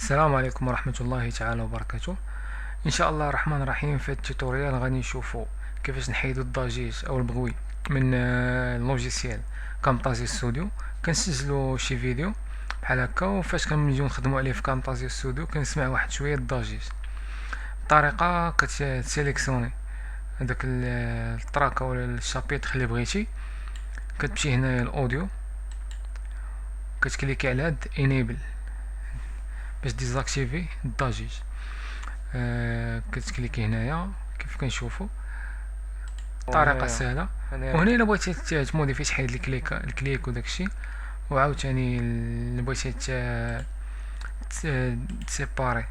السلام عليكم ورحمة الله تعالى وبركاته. ان شاء الله الرحمن الرحيم. في التوتوريال غادي نشوفوا كيفاش نحيدو الضجيج او البغوي من اللوجيسيال كامتازيو ستوديو. كنسجلو شي فيديو بحال هكا، وفاش كنجيو نخدمو عليه في كامتازيو ستوديو كنسمع واحد شويه الضجيج. الطريقه كتسيليكسيوني هداك التراك او الشابيتر اللي بغيتي، كتمشي هنايا الاوديو، كتكليكي على هاد انيبل باش ديزاكتيفي الضجيج. كتكليكي هنايا كيف كنشوفو طريقه سهله. وهنا الا بغيتي تموديفي تحيد الكليك وداكشي، وعاوتاني الا بغيتي تسيباري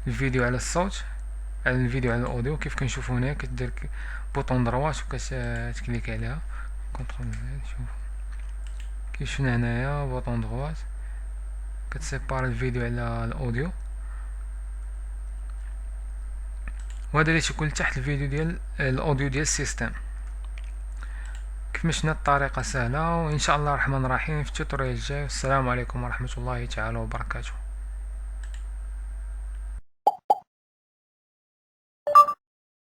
الفيديو على الصوت، على الفيديو على الاوديو، كيف كنشوفو هنا كدير بوطون دروات وكتكليك عليها كونترول زد. شوف كيف شفنا هنايا بوطون دروات كتسيباري الفيديو على الاوديو، وهذا اللي تيكون تحت الفيديو ديال الاوديو ديال السيستم. كيف مشنا الطريقة سهلة، وإن شاء الله الرحمن الرحيم في التوتوريال الجاي. والسلام عليكم ورحمة الله تعالى وبركاته.